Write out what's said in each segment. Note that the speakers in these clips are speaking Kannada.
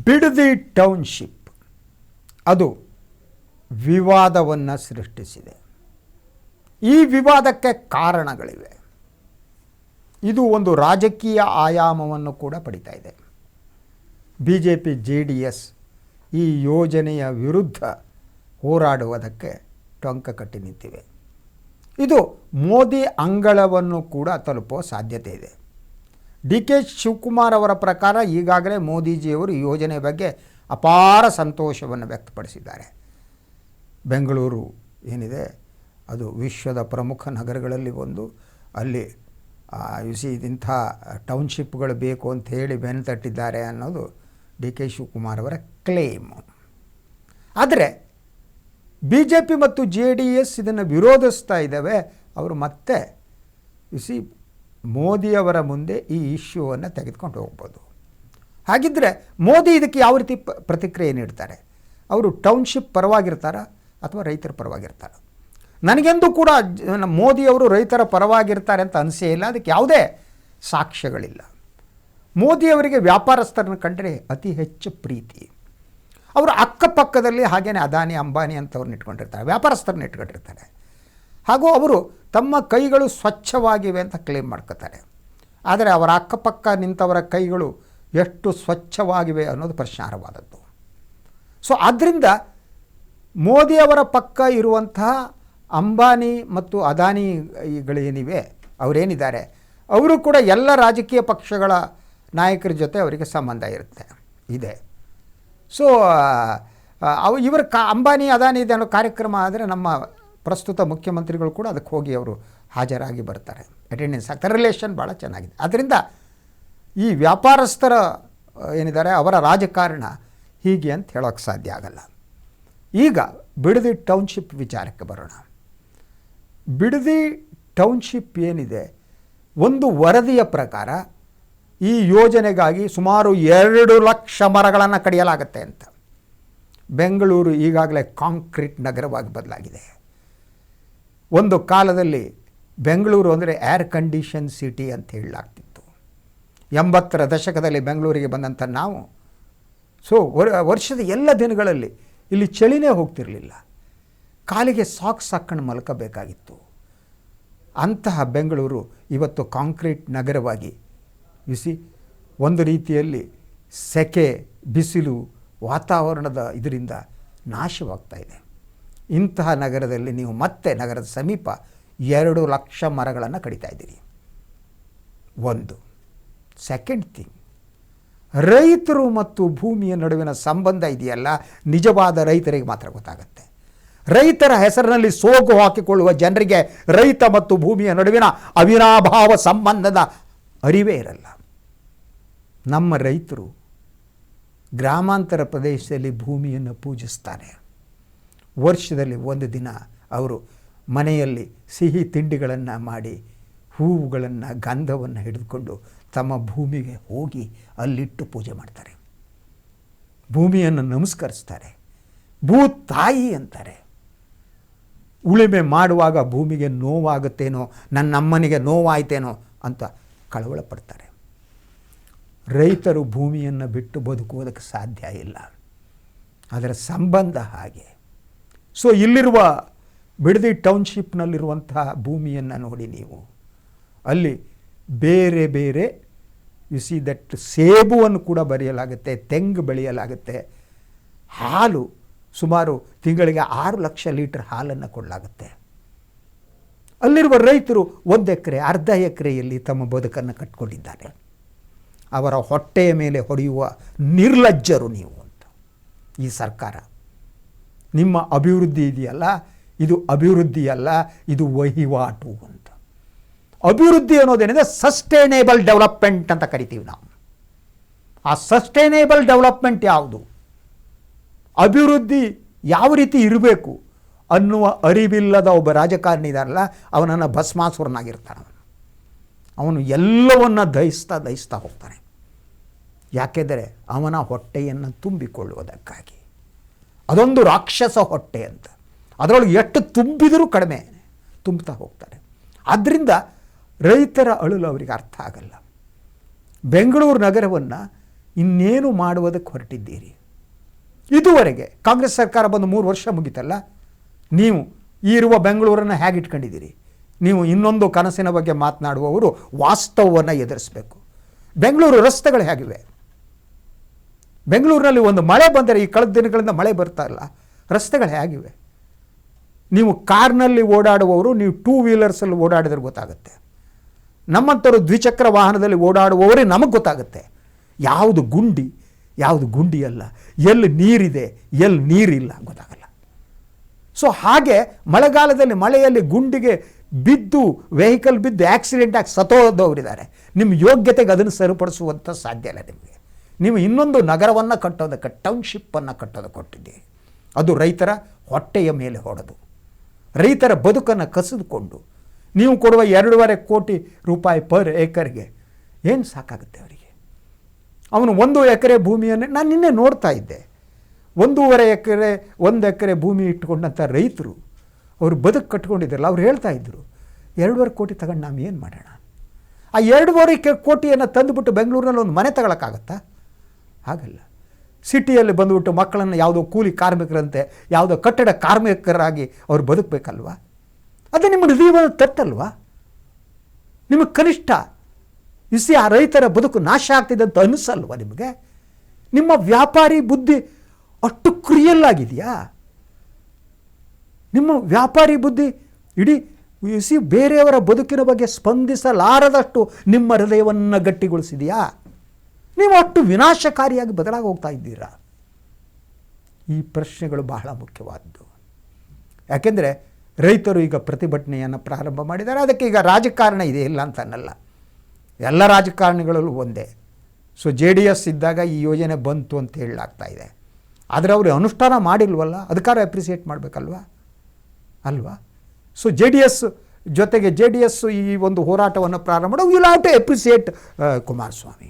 ಬಿಡದಿ ಟೌನ್ಶಿಪ್ ಅದು ವಿವಾದವನ್ನು ಸೃಷ್ಟಿಸಿದೆ. ಈ ವಿವಾದಕ್ಕೆ ಕಾರಣಗಳಿವೆ. ಇದು ಒಂದು ರಾಜಕೀಯ ಆಯಾಮವನ್ನು ಕೂಡ ಪಡಿತಾ ಇದೆ. BJP JDS ಈ ಯೋಜನೆಯ ವಿರುದ್ಧ ಹೋರಾಡುವುದಕ್ಕೆ ಟೊಂಕ ಕಟ್ಟಿ ನಿಂತಿವೆ. ಇದು ಮೋದಿ ಅಂಗಳವನ್ನು ಕೂಡ ತಲುಪುವ ಸಾಧ್ಯತೆ ಇದೆ. DK ಶಿವಕುಮಾರ್ ಅವರ ಪ್ರಕಾರ ಈಗಾಗಲೇ ಮೋದಿಜಿಯವರು ಈ ಯೋಜನೆ ಬಗ್ಗೆ ಅಪಾರ ಸಂತೋಷವನ್ನು ವ್ಯಕ್ತಪಡಿಸಿದ್ದಾರೆ. ಬೆಂಗಳೂರು ಏನಿದೆ ಅದು ವಿಶ್ವದ ಪ್ರಮುಖ ನಗರಗಳಲ್ಲಿ ಒಂದು. ಅಲ್ಲಿ ಇಂಥ ಟೌನ್ಶಿಪ್ಗಳು ಬೇಕು ಅಂತ ಹೇಳಿ ಬೆನ್ನು ತಟ್ಟಿದ್ದಾರೆ ಅನ್ನೋದು DK ಶಿವಕುಮಾರ್ ಅವರ ಕ್ಲೇಮು. ಆದರೆ BJP ಮತ್ತು JDS ಇದನ್ನು ವಿರೋಧಿಸ್ತಾ ಇದ್ದಾವೆ. ಅವರು ಮತ್ತೆ ಮೋದಿಯವರ ಮುಂದೆ ಈ ಇಶ್ಯೂವನ್ನು ತೆಗೆದುಕೊಂಡು ಹೋಗ್ಬೋದು. ಹಾಗಿದ್ದರೆ ಮೋದಿ ಇದಕ್ಕೆ ಯಾವ ರೀತಿ ಪ್ರತಿಕ್ರಿಯೆ ನೀಡ್ತಾರೆ? ಅವರು ಟೌನ್ಶಿಪ್ ಪರವಾಗಿರ್ತಾರಾ ಅಥವಾ ರೈತರ ಪರವಾಗಿರ್ತಾರ? ನನಗೆಂದೂ ಕೂಡ ಮೋದಿಯವರು ರೈತರ ಪರವಾಗಿರ್ತಾರೆ ಅಂತ ಅನಿಸೇ ಇಲ್ಲ. ಅದಕ್ಕೆ ಯಾವುದೇ ಸಾಕ್ಷ್ಯಗಳಿಲ್ಲ. ಮೋದಿಯವರಿಗೆ ವ್ಯಾಪಾರಸ್ಥರನ್ನು ಕಂಡರೆ ಅತಿ ಹೆಚ್ಚು ಪ್ರೀತಿ. ಅವರು ಅಕ್ಕಪಕ್ಕದಲ್ಲಿ ಹಾಗೇನೆ ಅದಾನಿ ಅಂಬಾನಿ ಅಂತವ್ರನ್ನ ಇಟ್ಕೊಂಡಿರ್ತಾರೆ, ವ್ಯಾಪಾರಸ್ಥರನ್ನ ಇಟ್ಕೊಂಡಿರ್ತಾರೆ. ಹಾಗೂ ಅವರು ತಮ್ಮ ಕೈಗಳು ಸ್ವಚ್ಛವಾಗಿವೆ ಅಂತ ಕ್ಲೇಮ್ ಮಾಡ್ಕೋತಾರೆ. ಆದರೆ ಅವರ ಅಕ್ಕಪಕ್ಕ ನಿಂತವರ ಕೈಗಳು ಎಷ್ಟು ಸ್ವಚ್ಛವಾಗಿವೆ ಅನ್ನೋದು ಪ್ರಶ್ನಾರ್ಹವಾದದ್ದು. ಸೊ ಆದ್ದರಿಂದ ಮೋದಿಯವರ ಪಕ್ಕ ಇರುವಂತಹ ಅಂಬಾನಿ ಮತ್ತು ಅದಾನಿಗಳೇನಿವೆ ಅವರೇನಿದ್ದಾರೆ ಅವರು ಕೂಡ ಎಲ್ಲ ರಾಜಕೀಯ ಪಕ್ಷಗಳ ನಾಯಕರ ಜೊತೆ ಅವರಿಗೆ ಸಂಬಂಧ ಇದೆ. ಸೊ ಇವರ ಅಂಬಾನಿ ಅದಾನಿ ಇದೆ ಅನ್ನೋ ಕಾರ್ಯಕ್ರಮ ಆದರೆ ನಮ್ಮ ಪ್ರಸ್ತುತ ಮುಖ್ಯಮಂತ್ರಿಗಳು ಕೂಡ ಅದಕ್ಕೆ ಹೋಗಿ ಅವರು ಹಾಜರಾಗಿ ಬರ್ತಾರೆ, ಅಟೆಂಡೆನ್ಸ್ ಆಗ್ತಾರೆ. ರಿಲೇಷನ್ ಭಾಳ ಚೆನ್ನಾಗಿದೆ. ಆದ್ದರಿಂದ ಈ ವ್ಯಾಪಾರಸ್ಥರ ಏನಿದ್ದಾರೆ ಅವರ ರಾಜಕಾರಣ ಹೀಗೆ ಅಂತ ಹೇಳೋಕ್ಕೆ ಸಾಧ್ಯ ಆಗಲ್ಲ. ಈಗ ಬಿಡದಿ ಟೌನ್ಶಿಪ್ ವಿಚಾರಕ್ಕೆ ಬರೋಣ. ಬಿಡದಿ ಟೌನ್ಶಿಪ್ ಏನಿದೆ, ಒಂದು ವರದಿಯ ಪ್ರಕಾರ ಈ ಯೋಜನೆಗಾಗಿ ಸುಮಾರು 2 ಲಕ್ಷ ಮರಗಳನ್ನು ಕಡಿಯಲಾಗುತ್ತೆ ಅಂತ. ಬೆಂಗಳೂರು ಈಗಾಗಲೇ ಕಾಂಕ್ರೀಟ್ ನಗರವಾಗಿ ಬದಲಾಗಿದೆ. ಒಂದು ಕಾಲದಲ್ಲಿ ಬೆಂಗಳೂರು ಅಂದರೆ ಏರ್ ಕಂಡೀಷನ್ ಸಿಟಿ ಅಂತ ಹೇಳಲಾಗ್ತಿತ್ತು. 80ರ ದಶಕದಲ್ಲಿ ಬೆಂಗಳೂರಿಗೆ ಬಂದಂಥ ನಾವು ವರ್ಷದ ಎಲ್ಲ ದಿನಗಳಲ್ಲಿ ಇಲ್ಲಿ ಚಳಿನೇ ಹೋಗ್ತಿರಲಿಲ್ಲ. ಕಾಲಿಗೆ ಸಾಕ್ಸ್ ಹಾಕೊಂಡು ಮಲ್ಕೋಬೇಕಾಗಿತ್ತು. ಅಂತಹ ಬೆಂಗಳೂರು ಇವತ್ತು ಕಾಂಕ್ರೀಟ್ ನಗರವಾಗಿ ಒಂದು ರೀತಿಯಲ್ಲಿ ಸೆಕೆ, ಬಿಸಿಲು, ವಾತಾವರಣದ ಇದರಿಂದ ನಾಶವಾಗ್ತಾ ಇದೆ. ಇಂತಹ ನಗರದಲ್ಲಿ ನೀವು ಮತ್ತೆ ನಗರದ ಸಮೀಪ 2 ಲಕ್ಷ ಮರಗಳನ್ನು ಕಡಿತಾ ಇದ್ದೀರಿ. ಒಂದು. ಸೆಕೆಂಡ್ ಥಿಂಗ್, ರೈತರು ಮತ್ತು ಭೂಮಿಯ ನಡುವಿನ ಸಂಬಂಧ ಇದೆಯಲ್ಲ, ನಿಜವಾದ ರೈತರಿಗೆ ಮಾತ್ರ ಗೊತ್ತಾಗುತ್ತೆ. ರೈತರ ಹೆಸರಿನಲ್ಲಿ ಸೋಗು ಹಾಕಿಕೊಳ್ಳುವ ಜನರಿಗೆ ರೈತ ಮತ್ತು ಭೂಮಿಯ ನಡುವಿನ ಅವಿನಾಭಾವ ಸಂಬಂಧದ ಅರಿವೇ ಇರಲ್ಲ. ನಮ್ಮ ರೈತರು ಗ್ರಾಮಾಂತರ ಪ್ರದೇಶದಲ್ಲಿ ಭೂಮಿಯನ್ನು ಪೂಜಿಸ್ತಾರೆ. ವರ್ಷದಲ್ಲಿ ಒಂದು ದಿನ ಅವರು ಮನೆಯಲ್ಲಿ ಸಿಹಿ ತಿಂಡಿಗಳನ್ನು ಮಾಡಿ, ಹೂವುಗಳನ್ನು, ಗಂಧವನ್ನು ಹಿಡಿದುಕೊಂಡು ತಮ್ಮ ಭೂಮಿಗೆ ಹೋಗಿ ಅಲ್ಲಿಟ್ಟು ಪೂಜೆ ಮಾಡ್ತಾರೆ. ಭೂಮಿಯನ್ನು ನಮಸ್ಕರಿಸ್ತಾರೆ, ಭೂತಾಯಿ ಅಂತಾರೆ. ಉಳುಮೆ ಮಾಡುವಾಗ ಭೂಮಿಗೆ ನೋವಾಗುತ್ತೇನೋ, ನನ್ನಮ್ಮನಿಗೆ ನೋವಾಯ್ತೇನೋ ಅಂತ ಕಳವಳ ಪಡ್ತಾರೆ. ರೈತರು ಭೂಮಿಯನ್ನು ಬಿಟ್ಟು ಬದುಕುವುದಕ್ಕೆ ಸಾಧ್ಯ ಇಲ್ಲ. ಅದರ ಸಂಬಂಧ ಹಾಗೆ. ಸೊ ಇಲ್ಲಿರುವ ಬಿಡದಿ ಟೌನ್ಶಿಪ್ನಲ್ಲಿರುವಂತಹ ಭೂಮಿಯನ್ನು ನೋಡಿ ನೀವು, ಅಲ್ಲಿ ಬೇರೆ ಬೇರೆ ದಟ್ ಸೇಬುವನ್ನು ಕೂಡ ಬೆಳೆಯಲಾಗುತ್ತೆ, ತೆಂಗು ಬೆಳೆಯಲಾಗುತ್ತೆ, ಹಾಲು ಸುಮಾರು ತಿಂಗಳಿಗೆ 6 ಲಕ್ಷ ಲೀಟರ್ ಹಾಲನ್ನು ಕೊಡಲಾಗುತ್ತೆ. ಅಲ್ಲಿರುವ ರೈತರು 1 ಎಕರೆ, ಅರ್ಧ ಎಕರೆಯಲ್ಲಿ ತಮ್ಮ ಬದುಕನ್ನು ಕಟ್ಕೊಂಡಿದ್ದಾರೆ. ಅವರ ಹೊಟ್ಟೆಯ ಮೇಲೆ ಹೊಡೆಯುವ ನಿರ್ಲಜ್ಜರು ನೀವು ಅಂತ ಈ ಸರ್ಕಾರ. ನಿಮ್ಮ ಅಭಿವೃದ್ಧಿ ಇದೆಯಲ್ಲ, ಇದು ಅಭಿವೃದ್ಧಿ ಅಲ್ಲ, ಇದು ವಹಿವಾಟು ಅಂತ. ಅಭಿವೃದ್ಧಿ ಅನ್ನೋದೇನಿದೆ ಸಸ್ಟೈನೇಬಲ್ ಡೆವಲಪ್ಮೆಂಟ್ ಅಂತ ಕರಿತೀವಿ ನಾವು. ಆ ಸಸ್ಟೈನೇಬಲ್ ಡೆವಲಪ್ಮೆಂಟ್ ಯಾವುದು, ಅಭಿವೃದ್ಧಿ ಯಾವ ರೀತಿ ಇರಬೇಕು ಅನ್ನುವ ಅರಿವಿಲ್ಲದ ಒಬ್ಬ ರಾಜಕಾರಣಿ ಇದಾರಲ್ಲ, ಅವನನ್ನು ಭಸ್ಮಾಸುರನಾಗಿರ್ತಾನೆ. ಅವನು ಎಲ್ಲವನ್ನು ದಹಿಸ್ತಾ ಹೋಗ್ತಾನೆ. ಯಾಕೆಂದರೆ ಅವನ ಹೊಟ್ಟೆಯನ್ನು ತುಂಬಿಕೊಳ್ಳುವುದಕ್ಕಾಗಿ. ಅದೊಂದು ರಾಕ್ಷಸ ಹೊಟ್ಟೆ ಅಂತ, ಅದರೊಳಗೆ ಎಷ್ಟು ತುಂಬಿದರೂ ಕಡಿಮೆ ತುಂಬ್ತಾ ಹೋಗ್ತಾರೆ. ಆದ್ದರಿಂದ ರೈತರ ಅಳಲು ಅವರಿಗೆ ಅರ್ಥ ಆಗಲ್ಲ. ಬೆಂಗಳೂರು ನಗರವನ್ನು ಇನ್ನೇನು ಮಾಡುವುದಕ್ಕೆ ಹೊರಟಿದ್ದೀರಿ? ಇದುವರೆಗೆ ಕಾಂಗ್ರೆಸ್ ಸರ್ಕಾರ ಬಂದು 3 ವರ್ಷ ಮುಗಿತಲ್ಲ, ನೀವು ಇರುವ ಬೆಂಗಳೂರನ್ನು ಹೇಗೆ ಇಟ್ಕೊಂಡಿದ್ದೀರಿ? ನೀವು ಇನ್ನೊಂದು ಕನಸಿನ ಬಗ್ಗೆ ಮಾತನಾಡುವವರು ವಾಸ್ತವವನ್ನು ಎದುರಿಸಬೇಕು. ಬೆಂಗಳೂರು ರಸ್ತೆಗಳು ಹೇಗಿವೆ? ಬೆಂಗಳೂರಿನಲ್ಲಿ ಒಂದು ಮಳೆ ಬಂದರೆ, ಈ ಕಳೆದ ದಿನಗಳಿಂದ ಮಳೆ ಬರ್ತಾ ಇಲ್ಲ, ರಸ್ತೆಗಳು ಹೇಗಿವೆ? ನೀವು ಕಾರ್ನಲ್ಲಿ ಓಡಾಡುವವರು, ನೀವು 2 ವೀಲರ್ಸಲ್ಲಿ ಓಡಾಡಿದ್ರೆ ಗೊತ್ತಾಗುತ್ತೆ. ನಮ್ಮಂಥವ್ರು ದ್ವಿಚಕ್ರ ವಾಹನದಲ್ಲಿ ಓಡಾಡುವವರೇ ನಮಗೆ ಗೊತ್ತಾಗುತ್ತೆ ಯಾವುದು ಗುಂಡಿ ಯಾವುದು ಗುಂಡಿ ಅಲ್ಲ, ಎಲ್ಲಿ ನೀರಿದೆ ಎಲ್ಲಿ ನೀರಿಲ್ಲ ಗೊತ್ತಾಗಲ್ಲ. ಸೊ ಹಾಗೆ ಮಳೆಗಾಲದಲ್ಲಿ ಮಳೆಯಲ್ಲಿ ಗುಂಡಿಗೆ ಬಿದ್ದು ವೆಹಿಕಲ್ ಬಿದ್ದು ಆಕ್ಸಿಡೆಂಟ್ ಆಗಿ ಸತ್ತೋದವರಿದ್ದಾರೆ. ನಿಮ್ಮ ಯೋಗ್ಯತೆಗೆ ಅದನ್ನು ಸರಿಪಡಿಸುವಂಥ ಸಾಧ್ಯ ಇಲ್ಲ ನಿಮಗೆ. ನೀವು ಇನ್ನೊಂದು ನಗರವನ್ನು ಕಟ್ಟೋದಕ್ಕೆ, ಟೌನ್ಶಿಪ್ಪನ್ನು ಕಟ್ಟೋದಕ್ಕೆ ಕೊಟ್ಟಿದ್ದೀರಿ. ಅದು ರೈತರ ಹೊಟ್ಟೆಯ ಮೇಲೆ ಹೊಡೆದು, ರೈತರ ಬದುಕನ್ನು ಕಸಿದುಕೊಂಡು ನೀವು ಕೊಡುವ 2.5 ಕೋಟಿ ರೂಪಾಯಿ ಪರ್ ಏಕರ್ಗೆ ಏನು ಸಾಕಾಗುತ್ತೆ ಅವರಿಗೆ? ಅವನು 1 ಎಕರೆ ಭೂಮಿಯನ್ನು, ನಾನು ನಿನ್ನೆ ನೋಡ್ತಾ ಇದ್ದೆ, 1.5 ಎಕರೆ 1 ಎಕರೆ ಭೂಮಿ ಇಟ್ಕೊಂಡಂಥ ರೈತರು ಅವರು ಬದುಕು ಕಟ್ಕೊಂಡಿದ್ದಾರಲ್ಲ, ಅವ್ರು ಹೇಳ್ತಾ ಇದ್ದರು 2.5 ಕೋಟಿ ತಗೊಂಡು ನಾವು ಏನು ಮಾಡೋಣ? ಆ 2.5 ಕೋಟಿಯನ್ನು ತಂದುಬಿಟ್ಟು ಬೆಂಗಳೂರಿನಲ್ಲಿ ಒಂದು ಮನೆ ತಗೊಳಕ್ಕಾಗತ್ತಾ? ಹಾಗಲ್ಲ. ಸಿಟಿಯಲ್ಲಿ ಬಂದುಬಿಟ್ಟು ಮಕ್ಕಳನ್ನು ಯಾವುದೋ ಕೂಲಿ ಕಾರ್ಮಿಕರಂತೆ, ಯಾವುದೋ ಕಟ್ಟಡ ಕಾರ್ಮಿಕರಾಗಿ ಅವ್ರು ಬದುಕಬೇಕಲ್ವಾ? ಅದು ನಿಮ್ಮ ಹೃದಯವನ್ನು ತಟ್ಟಲ್ವಾ? ನಿಮಗೆ ಕನಿಷ್ಠ ಆ ರೈತರ ಬದುಕು ನಾಶ ಆಗ್ತಿದೆ ಅಂತ ಅನಿಸಲ್ವ ನಿಮಗೆ? ನಿಮ್ಮ ವ್ಯಾಪಾರಿ ಬುದ್ಧಿ ಅಷ್ಟು ಕ್ರಿಯಲ್ಲಾಗಿದೆಯಾ? ನಿಮ್ಮ ವ್ಯಾಪಾರಿ ಬುದ್ಧಿ ಇಡೀ ಬೇರೆಯವರ ಬದುಕಿನ ಬಗ್ಗೆ ಸ್ಪಂದಿಸಲಾರದಷ್ಟು ನಿಮ್ಮ ಹೃದಯವನ್ನು ಗಟ್ಟಿಗೊಳಿಸಿದೆಯಾ? ನೀವು ಅಷ್ಟು ವಿನಾಶಕಾರಿಯಾಗಿ ಬದಲಾಗಿ ಹೋಗ್ತಾ ಇದ್ದೀರಾ? ಈ ಪ್ರಶ್ನೆಗಳು ಬಹಳ ಮುಖ್ಯವಾದ್ದು. ಯಾಕೆಂದರೆ ರೈತರು ಈಗ ಪ್ರತಿಭಟನೆಯನ್ನು ಪ್ರಾರಂಭ ಮಾಡಿದ್ದಾರೆ. ಅದಕ್ಕೆ ಈಗ ರಾಜಕಾರಣ ಇದೆ, ಇಲ್ಲ ಅಂತ ಅನ್ನಲ್ಲ, ಎಲ್ಲ ರಾಜಕಾರಣಿಗಳಲ್ಲೂ ಒಂದೇ. ಸೊ JDS ಇದ್ದಾಗ ಈ ಯೋಜನೆ ಬಂತು ಅಂತ ಹೇಳಲಾಗ್ತಾ ಇದೆ. ಆದರೆ ಅವರು ಅನುಷ್ಠಾನ ಮಾಡಿಲ್ವಲ್ಲ, ಅದಕ್ಕಾದ್ರೂ ಅಪ್ರಿಸಿಯೇಟ್ ಮಾಡಬೇಕಲ್ವಾ ಅಲ್ವಾ? ಸೊ JDS ಜೊತೆಗೆ JDS ಈ ಒಂದು ಹೋರಾಟವನ್ನು ಪ್ರಾರಂಭ ಮಾಡಿ, will have to appreciate Kumaraswamy.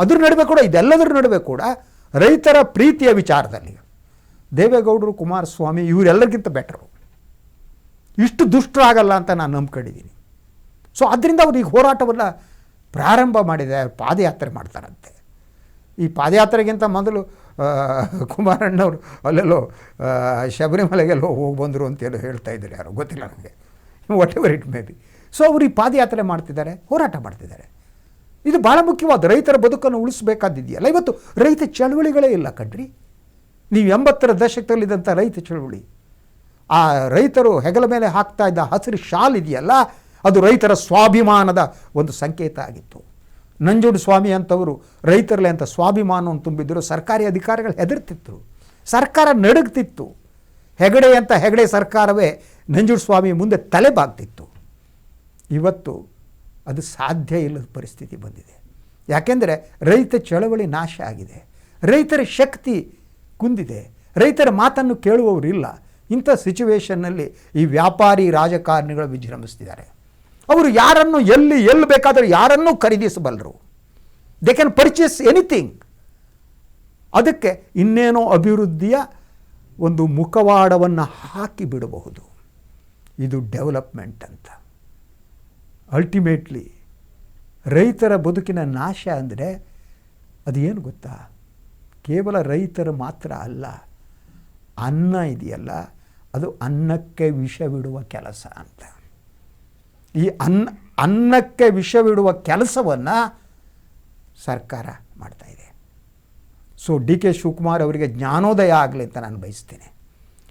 ಅದ್ರ ನಡುವೆ ಕೂಡ, ಇದೆಲ್ಲದರ ನಡುವೆ ಕೂಡ ರೈತರ ಪ್ರೀತಿಯ ವಿಚಾರದಲ್ಲಿ ದೇವೇಗೌಡರು, ಕುಮಾರಸ್ವಾಮಿ ಇವರೆಲ್ಲರಿಗಿಂತ ಬೆಟರು. ಇಷ್ಟು ದುಷ್ಟರಾಗಲ್ಲ ಅಂತ ನಾನು ನಂಬ್ಕೊಂಡಿದ್ದೀನಿ. ಸೊ ಅದರಿಂದ ಅವರು ಈ ಹೋರಾಟವನ್ನು ಪ್ರಾರಂಭ ಮಾಡಿದೆ, ಪಾದಯಾತ್ರೆ ಮಾಡ್ತಾರಂತೆ. ಈ ಪಾದಯಾತ್ರೆಗಿಂತ ಮೊದಲು ಕುಮಾರಣ್ಣವರು ಅಲ್ಲೆಲ್ಲೋ ಶಬರಿಮಲೆಗೆಲ್ಲೋ ಹೋಗಿ ಬಂದರು ಅಂತೇಳಿ ಹೇಳ್ತಾ ಇದ್ದಾರೆ, ಯಾರು ಗೊತ್ತಿಲ್ಲ ನನಗೆ, what ever it may be. So ಅವರು ಈ ಪಾದಯಾತ್ರೆ ಮಾಡ್ತಿದ್ದಾರೆ, ಹೋರಾಟ ಮಾಡ್ತಿದ್ದಾರೆ. ಇದು ಭಾಳ ಮುಖ್ಯವಾದ, ರೈತರ ಬದುಕನ್ನು ಉಳಿಸಬೇಕಾದಿದೆಯಲ್ಲ. ಇವತ್ತು ರೈತ ಚಳುವಳಿಗಳೇ ಇಲ್ಲ ಕಣ್ರಿ. ನೀವು 80ರ ದಶಕದಲ್ಲಿದ್ದಂಥ ರೈತ ಚಳುವಳಿ, ಆ ರೈತರು ಹೆಗಲ ಮೇಲೆ ಹಾಕ್ತಾ ಇದ್ದ ಹಸಿರು ಶಾಲ್ ಇದೆಯಲ್ಲ, ಅದು ರೈತರ ಸ್ವಾಭಿಮಾನದ ಒಂದು ಸಂಕೇತ ಆಗಿತ್ತು. ನಂಜುಂಡ ಸ್ವಾಮಿ ಅಂತವರು ರೈತರಲ್ಲೇ ಅಂತ ಸ್ವಾಭಿಮಾನವನ್ನು ತುಂಬಿದ್ದರು. ಸರ್ಕಾರಿ ಅಧಿಕಾರಿಗಳು ಹೆದರ್ತಿತ್ತು, ಸರ್ಕಾರ ನಡುಗ್ತಿತ್ತು. ಹೆಗಡೆ ಸರ್ಕಾರವೇ ನಂಜುಂಡ ಸ್ವಾಮಿ ಮುಂದೆ ತಲೆ ಬಾಗ್ತಿತ್ತು. ಇವತ್ತು ಅದು ಸಾಧ್ಯ ಇಲ್ಲದ ಪರಿಸ್ಥಿತಿ ಬಂದಿದೆ. ಯಾಕೆಂದರೆ ರೈತ ಚಳವಳಿ ನಾಶ ಆಗಿದೆ, ರೈತರ ಶಕ್ತಿ ಕುಂದಿದೆ, ರೈತರ ಮಾತನ್ನು ಕೇಳುವವರಿಲ್ಲ. ಇಂಥ ಸಿಚುವೇಷನ್ನಲ್ಲಿ ಈ ವ್ಯಾಪಾರಿ ರಾಜಕಾರಣಿಗಳು ವಿಜೃಂಭಿಸ್ತಿದ್ದಾರೆ. ಅವರು ಯಾರನ್ನು ಎಲ್ಲಿ ಬೇಕಾದರೂ ಯಾರನ್ನೂ ಖರೀದಿಸಬಲ್ಲರು. They can purchase anything. ಅದಕ್ಕೆ ಇನ್ನೇನೋ ಅಭಿವೃದ್ಧಿಯ ಒಂದು ಮುಖವಾಡವನ್ನು ಹಾಕಿ ಬಿಡಬಹುದು. ಇದು ಡೆವಲಪ್ಮೆಂಟ್ ಅಂತ. ಅಲ್ಟಿಮೇಟ್ಲಿ ರೈತರ ಬದುಕಿನ ನಾಶ ಅಂದರೆ ಅದು ಏನು ಗೊತ್ತಾ? ಕೇವಲ ರೈತರು ಮಾತ್ರ ಅಲ್ಲ, ಅನ್ನ ಇದೆಯಲ್ಲ, ಅದು ಅನ್ನಕ್ಕೆ ವಿಷವಿಡುವ ಕೆಲಸ ಅಂತ. ಈ ಅನ್ನಕ್ಕೆ ವಿಷವಿಡುವ ಕೆಲಸವನ್ನು ಸರ್ಕಾರ ಮಾಡ್ತಾ ಇದೆ. ಸೊ DK ಶಿವಕುಮಾರ್ ಅವರಿಗೆ ಜ್ಞಾನೋದಯ ಆಗಲಿ ಅಂತ ನಾನು ಬಯಸ್ತೇನೆ.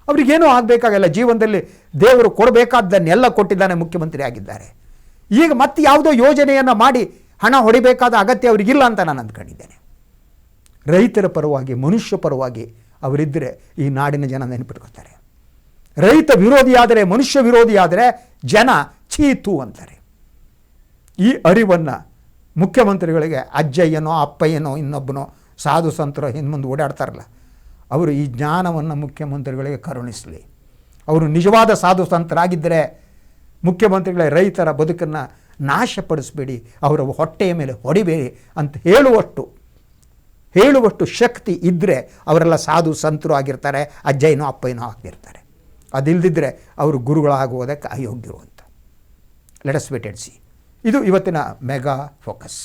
ಅವರಿಗೇನೂ ಆಗಬೇಕಾಗಲ್ಲ, ಜೀವನದಲ್ಲಿ ದೇವರು ಕೊಡಬೇಕಾದ್ದನ್ನೆಲ್ಲ ಕೊಟ್ಟಿದ್ದಾನೆ, ಮುಖ್ಯಮಂತ್ರಿ ಆಗಿದ್ದಾರೆ. ಈಗ ಮತ್ತೆ ಯಾವುದೋ ಯೋಜನೆಯನ್ನು ಮಾಡಿ ಹಣ ಹೊಡಿಬೇಕಾದ ಅಗತ್ಯ ಅವರಿಗಿಲ್ಲ ಅಂತ ನಾನು ಅಂದ್ಕೊಂಡಿದ್ದೇನೆ. ರೈತರ ಪರವಾಗಿ, ಮನುಷ್ಯ ಪರವಾಗಿ ಅವರಿದ್ದರೆ ಈ ನಾಡಿನ ಜನ ನೆನಪಿಟ್ಕೊಳ್ತಾರೆ. ರೈತ ವಿರೋಧಿಯಾದರೆ, ಮನುಷ್ಯ ವಿರೋಧಿಯಾದರೆ ಜನ ಚೀತು ಅಂತಾರೆ. ಈ ಅರಿವನ್ನು ಮುಖ್ಯಮಂತ್ರಿಗಳಿಗೆ, ಅಜ್ಜಯ್ಯನೋ ಅಪ್ಪಯ್ಯನೋ ಇನ್ನೊಬ್ಬನೋ ಸಾಧು ಸಂತರೋ ಹಿಂದೆ ಓಡಾಡ್ತಾರಲ್ಲ, ಅವರು ಈ ಜ್ಞಾನವನ್ನು ಮುಖ್ಯಮಂತ್ರಿಗಳಿಗೆ ಕರುಣಿಸಲಿ. ಅವರು ನಿಜವಾದ ಸಾಧು ಸಂತರಾಗಿದ್ದರೆ ಮುಖ್ಯಮಂತ್ರಿಗಳೇ ರೈತರ ಬದುಕನ್ನು ನಾಶಪಡಿಸಬೇಡಿ, ಅವರ ಹೊಟ್ಟೆಯ ಮೇಲೆ ಹೊಡಿಬೇಡಿ ಅಂತ ಹೇಳುವಷ್ಟು ಶಕ್ತಿ ಇದ್ದರೆ ಅವರೆಲ್ಲ ಸಾಧು ಸಂತರು ಆಗಿರ್ತಾರೆ, ಅಜ್ಜಯ್ಯನೋ ಅಪ್ಪಯ್ಯನೋ ಆಗಿರ್ತಾರೆ. ಅದಿಲ್ಲದಿದ್ದರೆ ಅವರು ಗುರುಗಳಾಗುವುದಕ್ಕೆ ಅಯೋಗ್ಯರು ಅಂತ. Let us wait and see. ಇದು ಇವತ್ತಿನ ಮೆಗಾ ಫೋಕಸ್.